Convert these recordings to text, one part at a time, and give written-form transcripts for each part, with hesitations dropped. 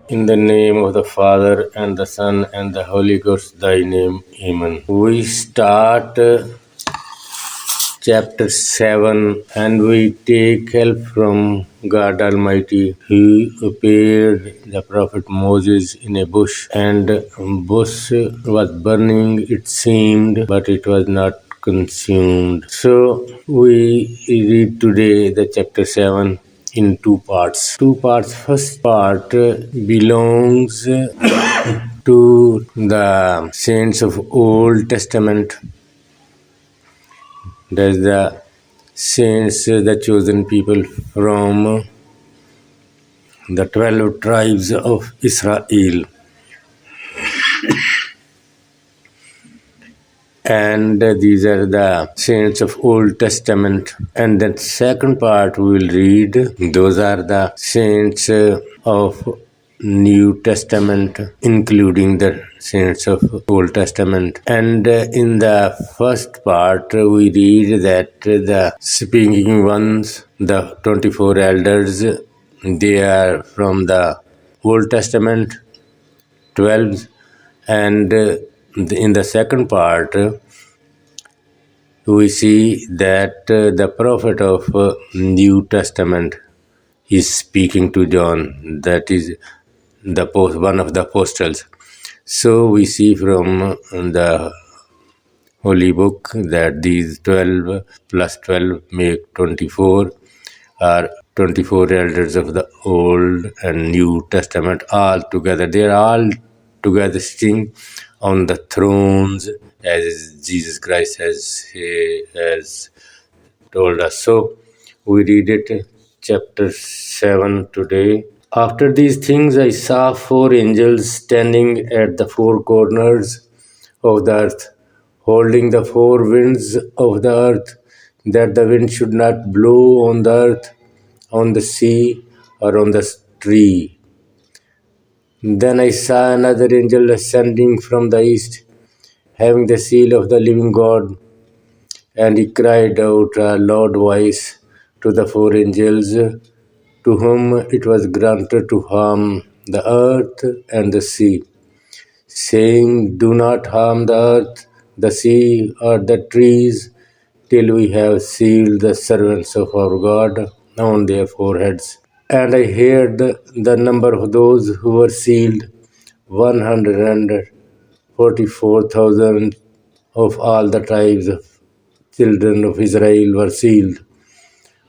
In the name of the Father, and the Son, and the Holy Ghost, thy name. Amen. We start chapter 7 and we take help from God Almighty. He appeared the prophet Moses in a bush, and bush was burning, it seemed, but it was not consumed. So we read today the chapter 7 in two parts. First part belongs to the saints of Old Testament. That's the saints, the chosen people from the 12 tribes of Israel. And these are the saints of Old Testament. And the second part we will read, those are the saints of New Testament, including the saints of Old Testament. And in the first part we read that the speaking ones, the 24 elders, they are from the Old Testament, 12, and in the second part we see that the prophet of New Testament is speaking to John, that is one of the apostles. So we see from the Holy Book that these 12 plus 12 make 24, are 24 elders of the Old and New Testament all together. They are all together sitting on the thrones as Jesus Christ has told us. So we read it, chapter 7 today. After these things I saw four angels standing at the four corners of the earth, holding the four winds of the earth, that the wind should not blow on the earth, on the sea, or on the tree. Then I saw another angel ascending from the east, having the seal of the living God, and he cried out a loud voice to the four angels, to whom it was granted to harm the earth and the sea, saying, do not harm the earth, the sea, or the trees, till we have sealed the servants of our God on their foreheads. And I heard the number of those who were sealed, 144,000 of all the tribes of children of Israel were sealed.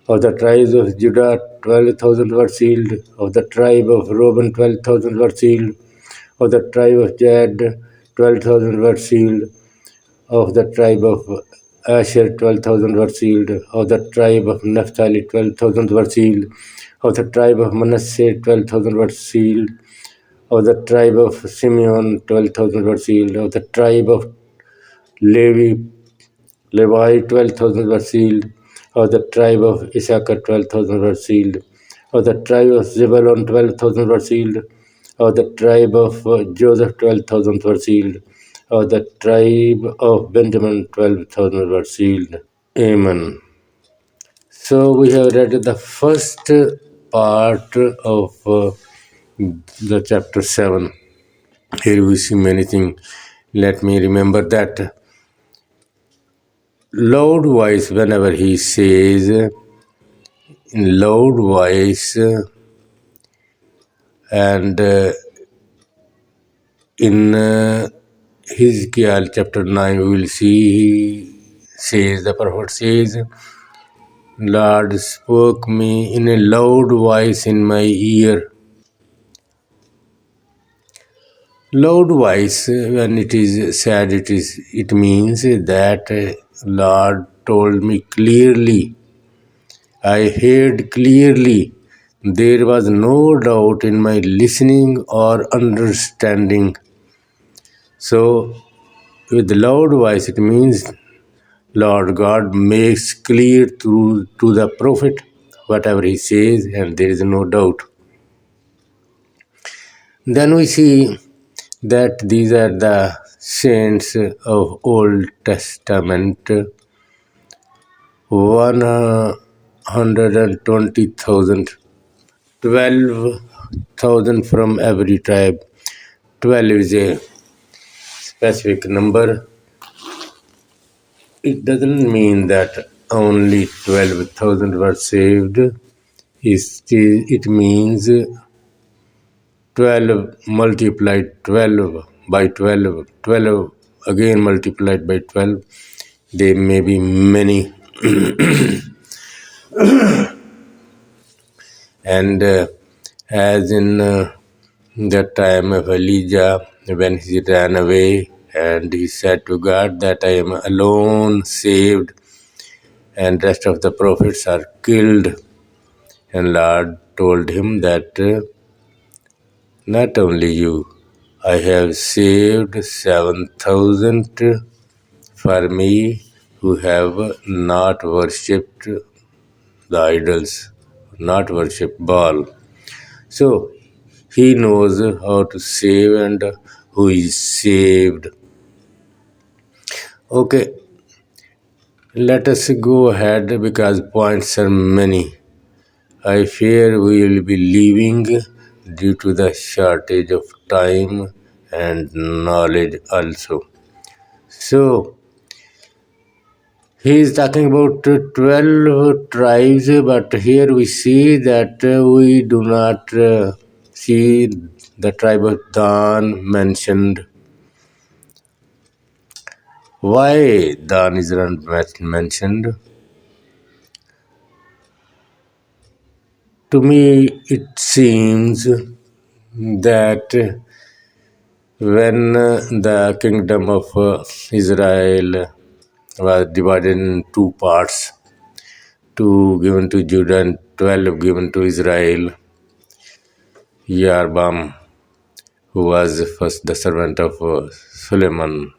Of the tribes of Judah, 12,000 were sealed. Of the tribe of Reuben, 12,000 were sealed. Of the tribe of Gad, 12,000 were sealed. Of the tribe of Asher, 12,000 were sealed. Of the tribe of Naphtali, 12,000 were sealed. Of the tribe of Manasseh, 12,000 were sealed. Of the tribe of Simeon, 12,000 were sealed. Of the tribe of Levi, 12,000 were sealed. Of the tribe of Issachar, 12,000 were sealed. Of the tribe of Zebulun, 12,000 were sealed. Of the tribe of Joseph, 12,000 were sealed. Of the tribe of Benjamin, 12,000 were sealed. Amen. So we have read the first part of the chapter 7. Here we see many things. Let me remember that loud voice, whenever he says in loud voice, and in Hizkiah chapter 9 we will see he says, the prophet says, Lord spoke me in a loud voice in my ear. Loud voice, when it is said, it means that Lord told me clearly. I heard clearly. There was no doubt in my listening or understanding. So, with loud voice, it means Lord God makes clear to the prophet whatever he says, and there is no doubt. Then we see that these are the saints of Old Testament, 120,000, 12 12,000 from every tribe. 12 is a specific number. It doesn't mean that only 12,000 were saved. It means 12 multiplied 12 by 12, 12 again multiplied by 12. There may be many. And as in the time of Elijah, when he ran away and he said to God that I am alone saved and rest of the prophets are killed. And Lord told him that not only you, I have saved 7,000 for me who have not worshipped the idols, not worshipped Baal. So he knows how to save and who is saved. Okay, let us go ahead because points are many. I fear we will be leaving due to the shortage of time and knowledge also. So, he is talking about 12 tribes, but here we see that we do not see the tribe of Dan mentioned. Why Dan is not mentioned? To me, it seems that when the kingdom of Israel was divided in two parts, two given to Judah and 12 given to Israel, Yarbam, who was first the servant of Solomon,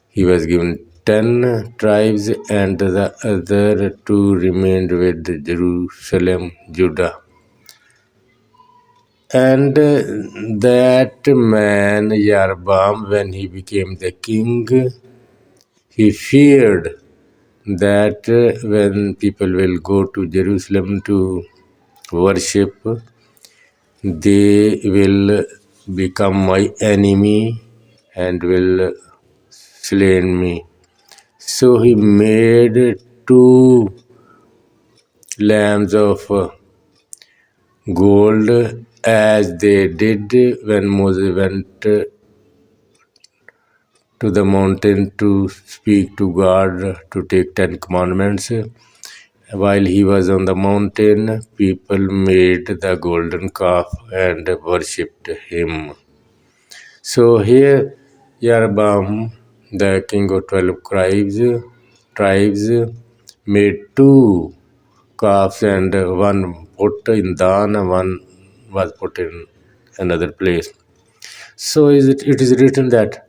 he was given 10 tribes and the other two remained with Jerusalem, Judah. And that man, Yarbam, when he became the king, he feared that when people will go to Jerusalem to worship, they will become my enemy and will slay me. So he made two lambs of gold as they did when Moses went to the mountain to speak to God to take 10 commandments. While he was on the mountain, people made the golden calf and worshipped him. So here, Yeroboam, the king of 12 tribes made two calves and one put in Dan and one was put in another place. So it is written that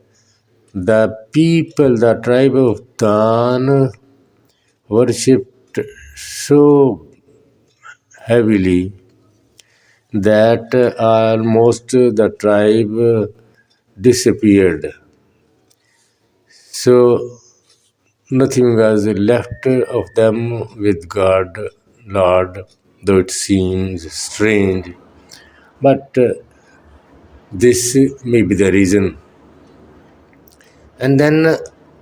the people, the tribe of Dan, worshipped so heavily that almost the tribe disappeared. So nothing was left of them with God, Lord, though it seems strange. But this may be the reason. And then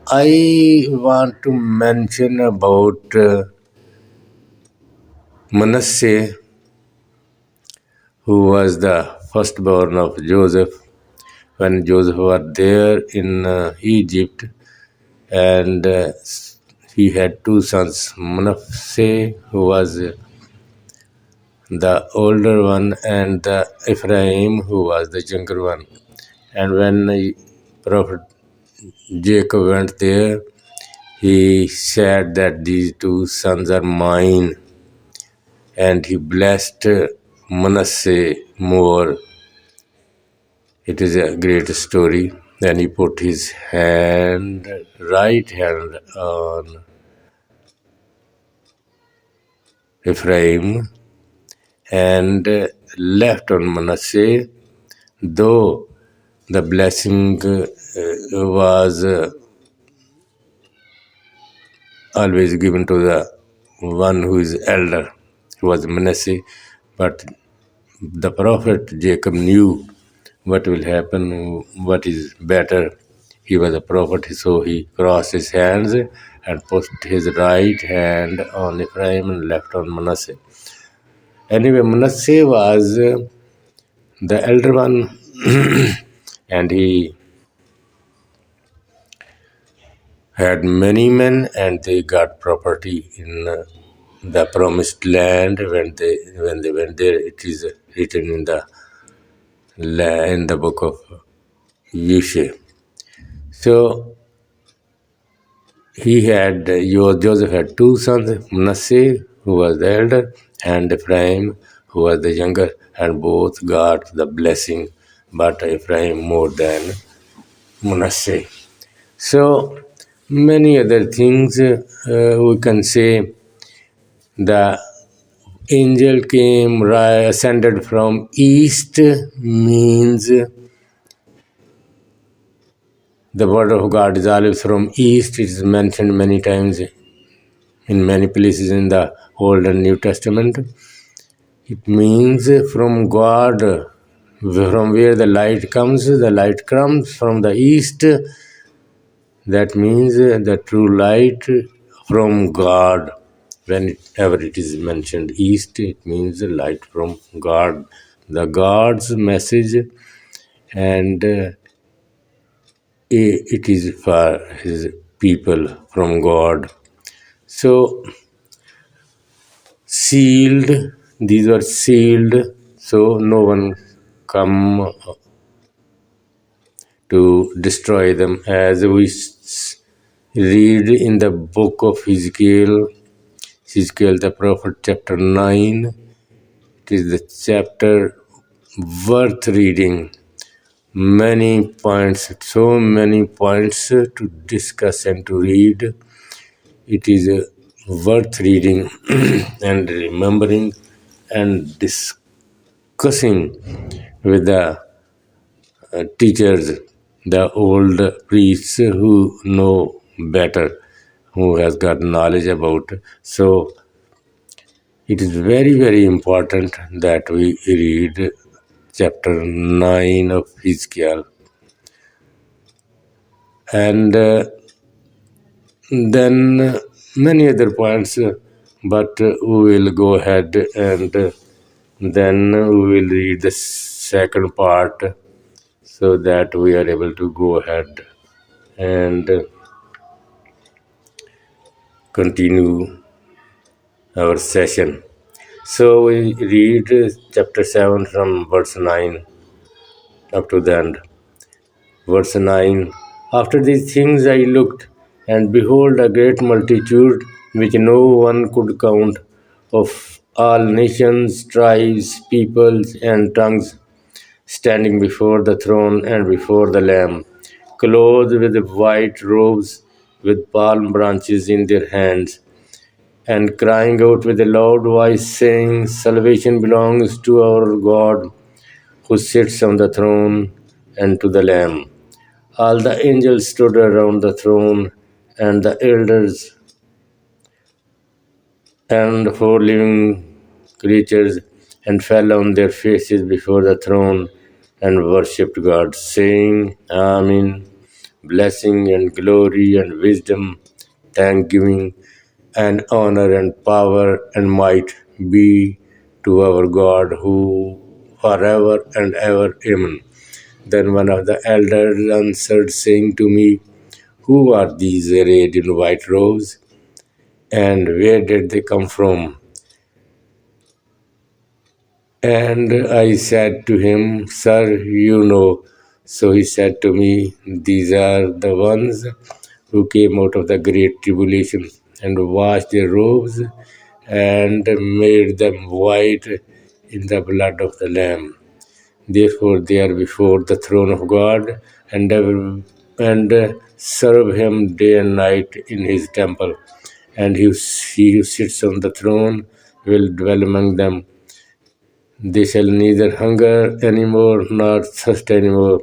I want to mention about Manasseh, who was the firstborn of Joseph when Joseph was there in Egypt, and he had two sons, Manasseh, who was the older one, and Ephraim, who was the younger one. And when Prophet Jacob went there, he said that these two sons are mine, and he blessed Manasseh more. It is a great story. Then he put his right hand on Ephraim and left on Manasseh, though the blessing was always given to the one who is elder, who was Manasseh, but the prophet Jacob knew what will happen, what is better. He was a prophet, so he crossed his hands and put his right hand on Ephraim and left on Manasseh. Anyway, Manasseh was the elder one, and he had many men, and they got property in the promised land. When they went there, it is written in the book of Yeshe. So Joseph had two sons, Manasseh, who was the elder, and Ephraim, who was the younger, and both got the blessing, but Ephraim more than Manasseh. So many other things we can say. The angel came, ascended from east, means the word of God is always from east. It is mentioned many times in many places in the Old and New Testament. It means from God, from where the light comes from the east. That means the true light from God. Whenever it is mentioned east, it means light from God, the God's message, and it is for his people from God. So sealed, these were sealed, so no one come to destroy them, as we read in the book of Ezekiel the prophet, chapter 9. It is the chapter worth reading. Many points, so many points to discuss and to read. It is worth reading and remembering and discussing with the teachers, the old priests who know better, who has got knowledge about. So it is very, very important that we read chapter 9 of Ezekiel. And then many other points, but we will go ahead and then we will read the second part so that we are able to go ahead and continue our session. So we read chapter 7 from verse 9 up to the end. Verse 9. After these things I looked, and behold, a great multitude, which no one could count, of all nations, tribes, peoples, and tongues, standing before the throne and before the Lamb, clothed with white robes, with palm branches in their hands, and crying out with a loud voice, saying, Salvation belongs to our God, who sits on the throne, and to the Lamb. All the angels stood around the throne, and the elders and four living creatures, and fell on their faces before the throne and worshipped God, saying, Amen. Blessing and glory and wisdom, thanksgiving and honor and power and might be to our God, who forever and ever. Amen. Then one of the elders answered, saying to me, Who are these arrayed in white robes, and where did they come from? And I said to him, Sir, you know. So he said to me, These are the ones who came out of the great tribulation and washed their robes and made them white in the blood of the Lamb. Therefore they are before the throne of God and serve him day and night in his temple. And he who sits on the throne will dwell among them. They shall neither hunger any more nor thirst any more.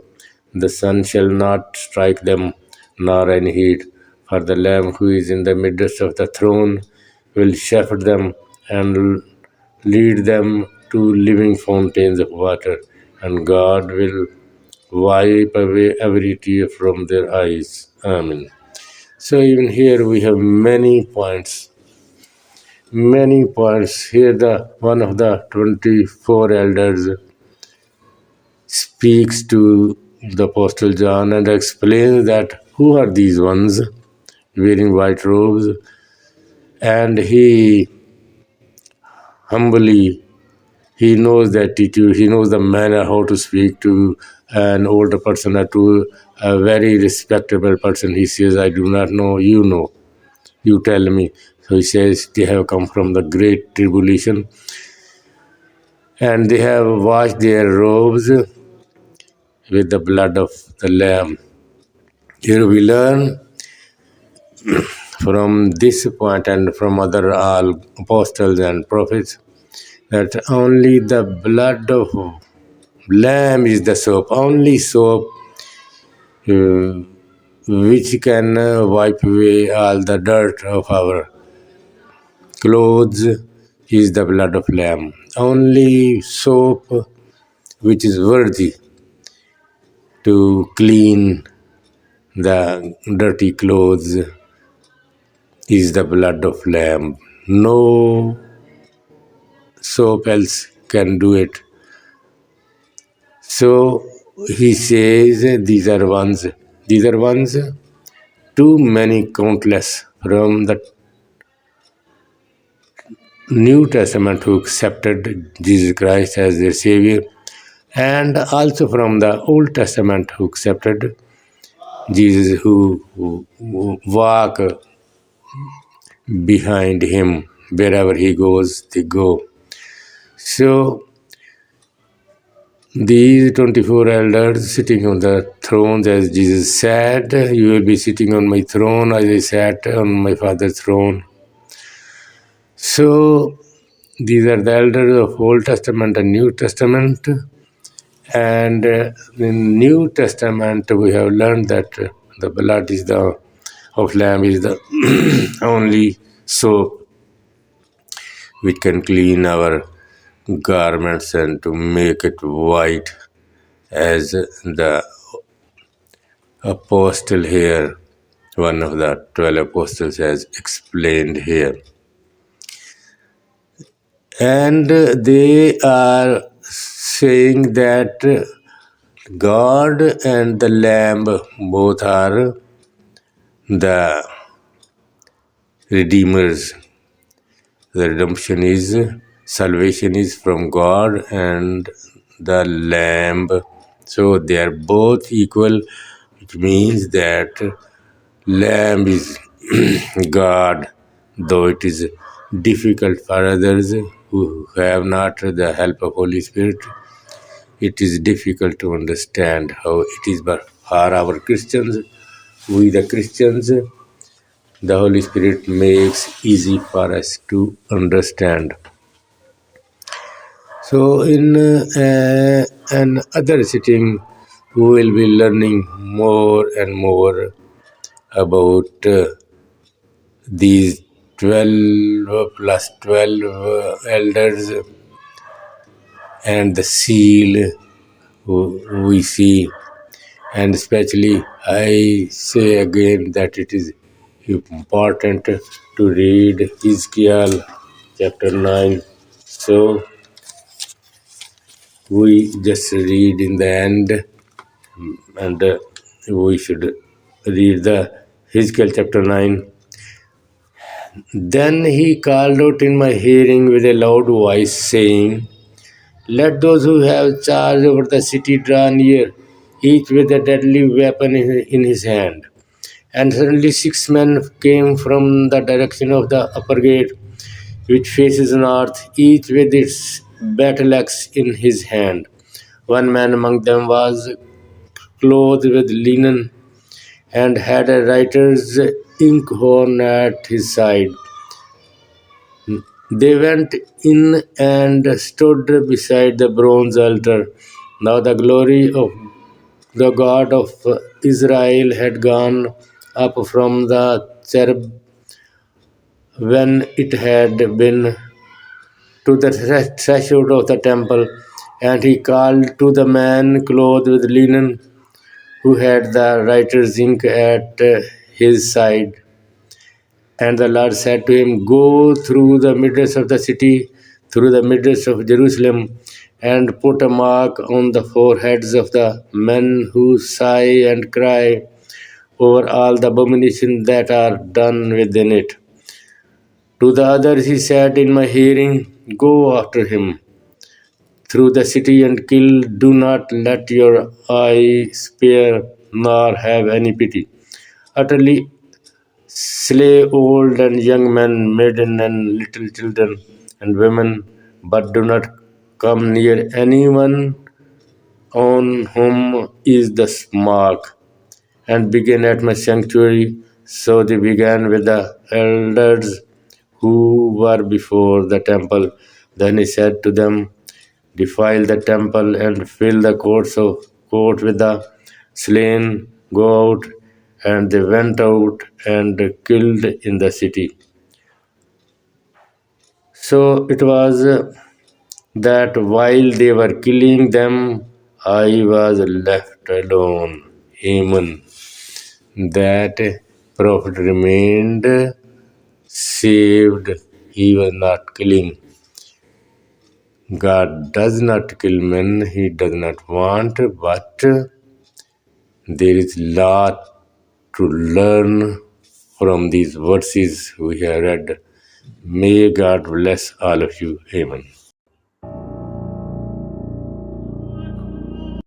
The sun shall not strike them, nor any heat. For the Lamb who is in the midst of the throne will shepherd them and lead them to living fountains of water, and God will wipe away every tear from their eyes. Amen. So even here we have many points. Many points. Here the one of the 24 elders speaks to the Apostle John and explains that who are these ones wearing white robes, and he humbly, he knows the attitude, he knows the manner how to speak to an older person or to a very respectable person. He says, I do not know, you know, you tell me. So he says they have come from the great tribulation and they have washed their robes with the blood of the Lamb. Here we learn from this point and from other all apostles and prophets that only the blood of Lamb is the soap, only soap uh, which can wipe away all the dirt of our clothes is the blood of Lamb. Only soap which is worthy to clean the dirty clothes is the blood of Lamb. No soap else can do it. So he says these are ones too many, countless from the New Testament who accepted Jesus Christ as their Savior, and also from the Old Testament who accepted Jesus, who walk behind him wherever he goes, they go. So these 24 elders sitting on the thrones, as Jesus said, you will be sitting on my throne as I sat on my Father's throne. So these are the elders of Old Testament and New Testament. And in New Testament, we have learned that the blood is the of lamb is the only soap which can clean our garments and to make it white, as the apostle here, one of the 12 apostles, has explained here. And they are saying that God and the Lamb both are the redeemers. The redemption is, salvation is from God and the Lamb. So they are both equal, which means that Lamb is God, though it is difficult for others who have not the help of Holy Spirit. It is difficult to understand how it is, but for our Christians, we the Christians, the Holy Spirit makes easy for us to understand. So in another sitting, we will be learning more and more about these 12 plus 12 elders and the seal we see. And especially, I say again that it is important to read Ezekiel chapter 9. So we just read in the end, and we should read the Ezekiel chapter 9. Then he called out in my hearing with a loud voice, saying, let those who have charge over the city draw near, each with a deadly weapon in his hand. And suddenly 6 men came from the direction of the upper gate, which faces north, each with its battle axe in his hand. One man among them was clothed with linen and had a writer's inkhorn at his side. They went in and stood beside the bronze altar. Now the glory of the God of Israel had gone up from the cherub when it had been to the threshold of the temple, and he called to the man clothed with linen, who had the writer's ink at his side. And the Lord said to him, Go through the midst of the city, through the midst of Jerusalem, and put a mark on the foreheads of the men who sigh and cry over all the abominations that are done within it. To the others he said in my hearing, Go after him through the city and kill. Do not let your eye spare, nor have any pity. Utterly slay old and young men, maiden and little children and women, but do not come near anyone on whom is the mark, and begin at my sanctuary. So they began with the elders who were before the temple. Then he said to them, Defile the temple and fill the court with the slain. Go out. And they went out and killed in the city. So it was that while they were killing them, I was left alone. Amen. That prophet remained saved. He was not killing. God does not kill men. He does not want, but there is lot to learn from these verses we have read. May God bless all of you. Amen.